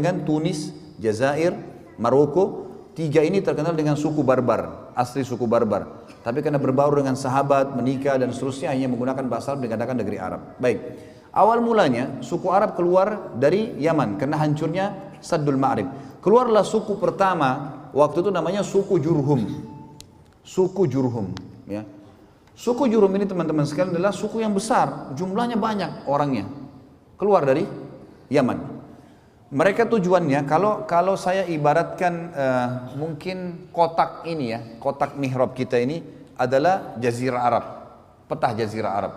dengan Tunis, Jazair, Maroko. Tiga ini terkenal dengan suku barbar, asli suku barbar. Tapi karena berbaur dengan sahabat, menikah dan seterusnya, hanya menggunakan bahasa Arab dikatakan negeri Arab. Baik, awal mulanya suku Arab keluar dari Yaman karena hancurnya Saddul Ma'rib. Keluarlah suku pertama, waktu itu namanya suku Jurhum. Suku Jurhum, ya. Suku Jurhum ini teman-teman sekalian adalah suku yang besar, jumlahnya banyak orangnya. Keluar dari Yaman. Mereka tujuannya, kalau saya ibaratkan mungkin kotak ini ya, kotak mihrab kita ini adalah Jazirah Arab, peta Jazirah Arab.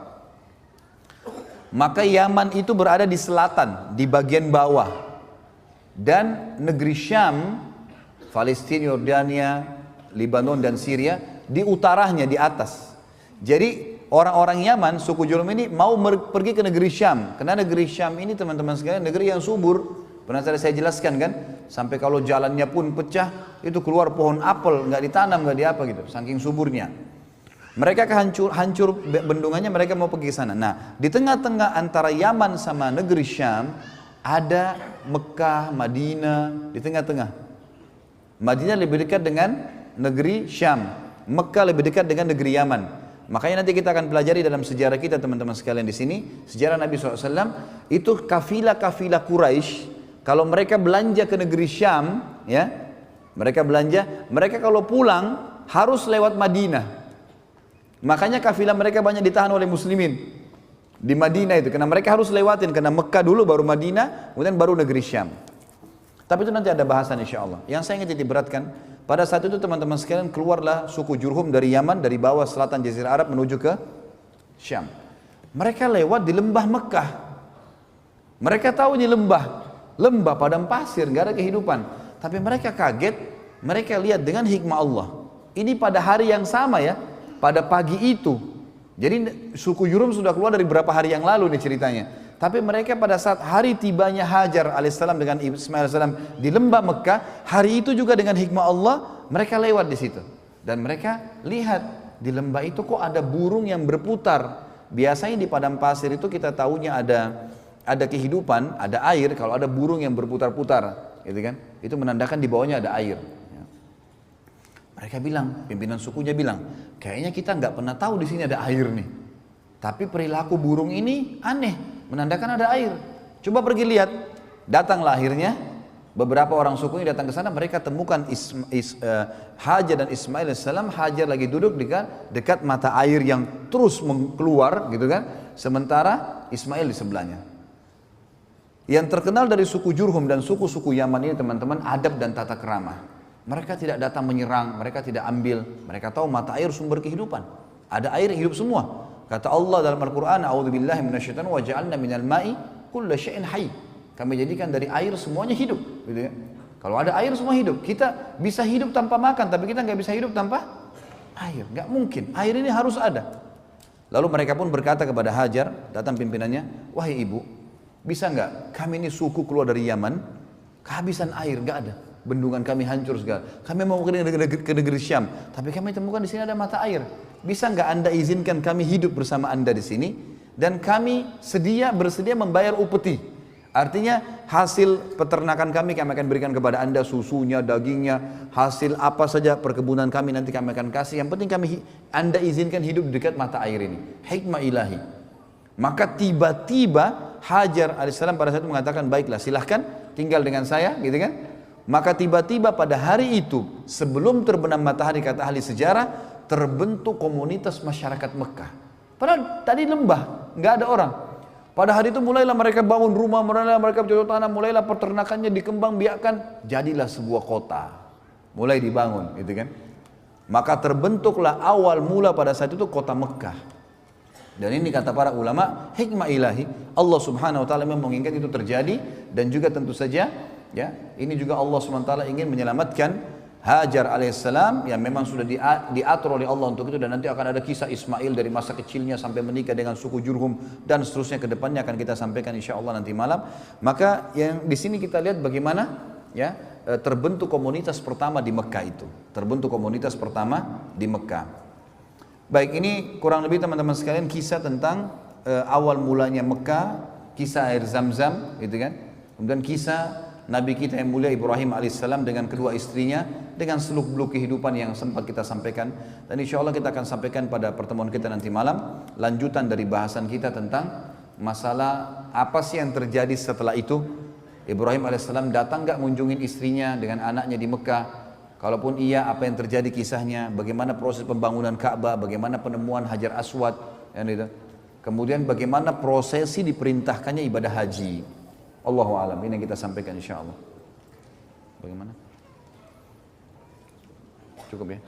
Maka Yaman itu berada di selatan, di bagian bawah. Dan negeri Syam, Palestina, Yordania, Lebanon dan Syria di utaranya, di atas. Jadi orang-orang Yaman, suku Jurhum ini mau pergi ke negeri Syam. Karena negeri Syam ini teman-teman sekalian negeri yang subur. Pernah saya jelaskan kan, sampai kalau jalannya pun pecah, itu keluar pohon apel, nggak ditanam, nggak diapa gitu, saking suburnya. Mereka hancur bendungannya, mereka mau pergi ke sana. Nah, di tengah-tengah antara Yaman sama negeri Syam, ada Mekah, Madinah, di tengah-tengah. Madinah lebih dekat dengan negeri Syam, Mekah lebih dekat dengan negeri Yaman. Makanya nanti kita akan pelajari dalam sejarah kita teman-teman sekalian di sini, sejarah Nabi SAW, itu kafilah-kafilah Quraisy. Kalau mereka belanja ke negeri Syam, ya, mereka kalau pulang harus lewat Madinah. Makanya kafilah mereka banyak ditahan oleh muslimin di Madinah itu, karena mereka harus lewatin, karena Mekah dulu baru Madinah, kemudian baru negeri Syam. Tapi itu nanti ada bahasan insya Allah. Yang saya ingin diberatkan, pada saat itu teman-teman sekalian keluarlah suku Jurhum dari Yaman, dari bawah selatan Jazirah Arab menuju ke Syam. Mereka lewat di lembah Mekah. Mereka tahu ini lembah padang pasir, nggak ada kehidupan. Tapi mereka kaget, mereka lihat dengan hikmah Allah. Ini pada hari yang sama ya, pada pagi itu. Jadi suku Jurhum sudah keluar dari beberapa hari yang lalu nih ceritanya. Tapi mereka pada saat hari tibanya Hajar alaihissalam dengan Ismail alaihissalam di lembah Mekah, hari itu juga dengan hikmah Allah, mereka lewat di situ. Dan mereka lihat di lembah itu kok ada burung yang berputar. Biasanya di padang pasir itu kita tahunya ada kehidupan, ada air. Kalau ada burung yang berputar-putar, gitu kan? Itu menandakan di bawahnya ada air. Mereka bilang, pimpinan sukunya bilang, kayaknya kita nggak pernah tahu di sini ada air nih. Tapi perilaku burung ini aneh, menandakan ada air. Coba pergi lihat. Datanglah akhirnya beberapa orang suku ini datang ke sana. Mereka temukan Hajar dan Ismail alaihissalam. Hajar lagi duduk dekat mata air yang terus keluar, gitu kan? Sementara Ismail di sebelahnya. Yang terkenal dari suku Jurhum dan suku-suku Yaman ini teman-teman, adab dan tata keramah. Mereka tidak datang menyerang, mereka tidak ambil. Mereka tahu mata air sumber kehidupan. Ada air hidup semua. Kata Allah dalam Al-Quran, A'udzubillahi minasyaitonir wa ja'alna minal ma'i kulla syai'in hayy. Kami jadikan dari air semuanya hidup, gitu ya. Kalau ada air semua hidup. Kita bisa hidup tanpa makan, tapi kita nggak bisa hidup tanpa air. Nggak mungkin. Air ini harus ada. Lalu mereka pun berkata kepada Hajar, datang pimpinannya, wahai ibu, bisa nggak kami ini suku keluar dari Yaman, kehabisan air, nggak ada, bendungan kami hancur segala, kami mau ke negeri Syam, tapi kami temukan di sini ada mata air, bisa nggak anda izinkan kami hidup bersama anda di sini, dan kami bersedia membayar upeti, artinya hasil peternakan kami akan berikan kepada anda, susunya, dagingnya, hasil apa saja perkebunan kami nanti kami akan kasih, yang penting anda izinkan hidup di dekat mata air ini, hikmah ilahi. Maka tiba-tiba Hajar alaihissalam pada saat itu mengatakan, baiklah silahkan tinggal dengan saya, gitu kan. Maka tiba-tiba pada hari itu, sebelum terbenam matahari, kata ahli sejarah, terbentuk komunitas masyarakat Mekah. Padahal tadi lembah, nggak ada orang. Pada hari itu mulailah mereka bangun rumah, mulailah mereka bercocok tanam, mulailah peternakannya dikembangbiakkan, jadilah sebuah kota, mulai dibangun, gitu kan. Maka terbentuklah awal mula pada saat itu kota Mekah. Dan ini kata para ulama, hikmah ilahi, Allah subhanahu wa ta'ala memang menginginkan itu terjadi. Dan juga tentu saja, ya, ini juga Allah subhanahu wa ta'ala ingin menyelamatkan Hajar alaihissalam yang memang sudah diatur oleh Allah untuk itu. Dan nanti akan ada kisah Ismail dari masa kecilnya sampai menikah dengan suku Jurhum dan seterusnya, ke depannya akan kita sampaikan insya Allah nanti malam. Maka yang di sini kita lihat bagaimana, ya, terbentuk komunitas pertama di Mekah itu. Terbentuk komunitas pertama di Mekah. Baik, ini kurang lebih teman-teman sekalian kisah tentang awal mulanya Mekah, kisah air Zam-Zam, gitu kan. Kemudian kisah Nabi kita yang mulia Ibrahim alaihissalam dengan kedua istrinya, dengan seluk-beluk kehidupan yang sempat kita sampaikan. Dan insya Allah kita akan sampaikan pada pertemuan kita nanti malam, lanjutan dari bahasan kita tentang masalah apa sih yang terjadi setelah itu. Ibrahim alaihissalam datang gak mengunjungi istrinya dengan anaknya di Mekah? Kalaupun iya, apa yang terjadi kisahnya? Bagaimana proses pembangunan Ka'bah? Bagaimana penemuan Hajar Aswad? Kemudian bagaimana prosesi diperintahkannya ibadah haji? Allahu a'lam. Ini yang kita sampaikan insyaallah. Bagaimana? Cukup ya?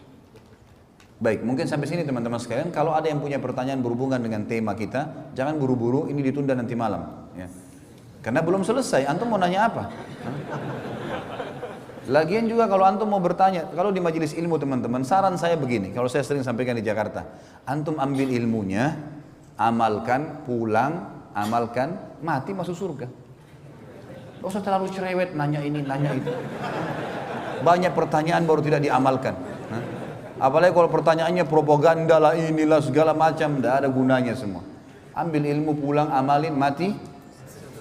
Baik, mungkin sampai sini teman-teman sekalian. Kalau ada yang punya pertanyaan berhubungan dengan tema kita, jangan buru-buru, ini ditunda nanti malam ya. Karena belum selesai, antum mau nanya apa? Lagian juga kalau antum mau bertanya, kalau di majelis ilmu teman-teman, saran saya begini, kalau saya sering sampaikan di Jakarta, antum ambil ilmunya, amalkan, pulang, amalkan, mati masuk surga. Gak usah terlalu cerewet, nanya ini, nanya itu. Banyak pertanyaan baru tidak diamalkan. Apalagi kalau pertanyaannya propaganda lah, inilah segala macam, tidak ada gunanya semua. Ambil ilmu, pulang, amalin, mati,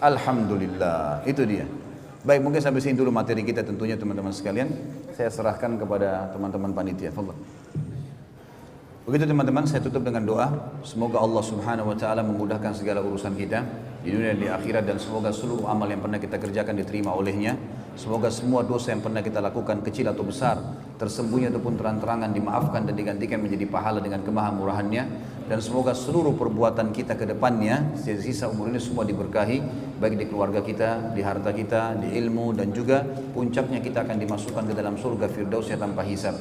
alhamdulillah. Itu dia. Baik, mungkin sampai sini dulu materi kita tentunya teman-teman sekalian. Saya serahkan kepada teman-teman panitia. Fadhal. Begitu teman-teman, saya tutup dengan doa. Semoga Allah subhanahu wa ta'ala memudahkan segala urusan kita di dunia dan di akhirat, dan semoga seluruh amal yang pernah kita kerjakan diterima olehnya. Semoga semua dosa yang pernah kita lakukan, kecil atau besar, tersembunyi ataupun terang-terangan, dimaafkan dan digantikan menjadi pahala dengan kemahamurahannya. Dan semoga seluruh perbuatan kita ke depannya, sisa umur ini semua diberkahi, baik di keluarga kita, di harta kita, di ilmu, dan juga puncaknya kita akan dimasukkan ke dalam surga Firdausnya tanpa hisab.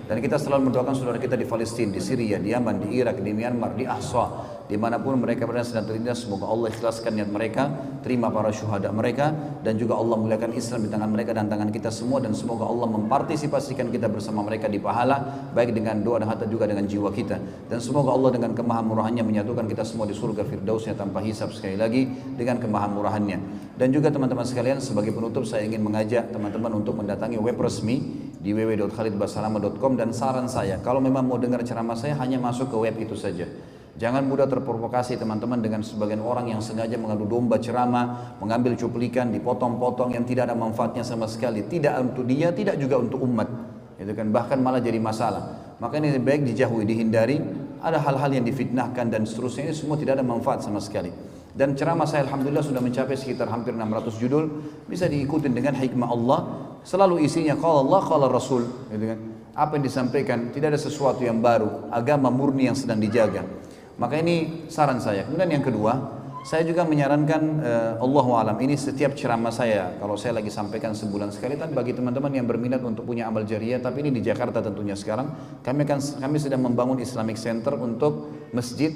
Dan kita selalu mendoakan saudara kita di Palestina, di Syria, di Yaman, di Irak, di Myanmar, di Ahsa, dimanapun mereka berada sedang terlindas. Semoga Allah ikhlaskan niat mereka, terima para syuhada mereka, dan juga Allah muliakan Islam di tangan mereka dan tangan kita semua. Dan semoga Allah mempartisipasikan kita bersama mereka di pahala, baik dengan doa dan harta juga dengan jiwa kita. Dan semoga Allah dengan kemahamurahannya menyatukan kita semua di surga Firdausnya tanpa hisab, sekali lagi dengan kemahamurahannya. Dan juga teman-teman sekalian, sebagai penutup saya ingin mengajak teman-teman untuk mendatangi web resmi di www.khalidbasalamah.com. Dan saran saya, kalau memang mau dengar ceramah saya, hanya masuk ke web itu saja. Jangan mudah terprovokasi teman-teman dengan sebagian orang yang sengaja mengadu domba ceramah, mengambil cuplikan, dipotong-potong yang tidak ada manfaatnya sama sekali. Tidak untuk dia, tidak juga untuk umat. Itu kan bahkan malah jadi masalah. Maka ini baik dijauhi, dihindari. Ada hal-hal yang difitnahkan dan seterusnya, ini semua tidak ada manfaat sama sekali. Dan ceramah saya alhamdulillah sudah mencapai sekitar hampir 600 judul, bisa diikuti dengan hikmah Allah. Selalu isinya qala Allah, qala Rasul, gitu kan. Apa yang disampaikan, tidak ada sesuatu yang baru, agama murni yang sedang dijaga. Maka ini saran saya. Kemudian yang kedua, saya juga menyarankan Allahu alam, ini setiap ceramah saya kalau saya lagi sampaikan sebulan sekali. Tapi bagi teman-teman yang berminat untuk punya amal jariah, tapi ini di Jakarta tentunya sekarang, kami sedang membangun Islamic Center untuk masjid,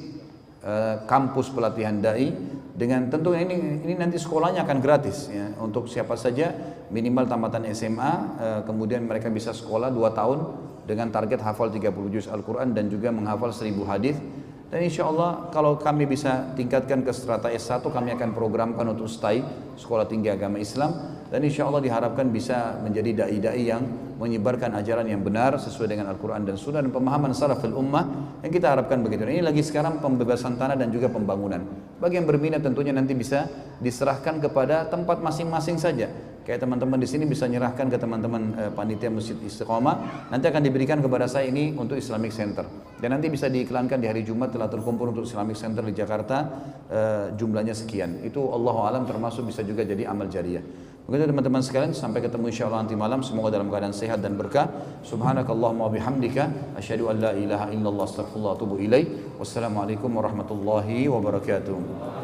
kampus pelatihan dai, dengan tentunya ini nanti sekolahnya akan gratis ya, untuk siapa saja minimal tamatan SMA, kemudian mereka bisa sekolah 2 tahun dengan target hafal 30 juz Al-Quran dan juga menghafal 1000 hadis. Dan insya Allah kalau kami bisa tingkatkan ke strata S1, kami akan programkan untuk STAI, Sekolah Tinggi Agama Islam. Dan insya Allah diharapkan bisa menjadi da'i-da'i yang menyebarkan ajaran yang benar sesuai dengan Al-Quran dan Sunnah dan pemahaman salaful ummah yang kita harapkan begitu. Ini lagi sekarang pembebasan tanah dan juga pembangunan. Bagi yang berminat tentunya nanti bisa diserahkan kepada tempat masing-masing saja. Kayak teman-teman di sini bisa nyerahkan ke teman-teman panitia Masjid Istiqomah. Nanti akan diberikan kepada saya ini untuk Islamic Center. Dan nanti bisa diiklankan di hari Jumat telah terkumpul untuk Islamic Center di Jakarta, jumlahnya sekian. Itu Allahu alam termasuk bisa juga jadi amal jariah. Begitu teman-teman sekalian, sampai ketemu insyaallah nanti malam, semoga dalam keadaan sehat dan berkah. Subhanakallahumma bihamdika asyhadu an la ilaha illallah astaghfirullah wa atubu ilaik. Wassalamualaikum warahmatullahi wabarakatuh.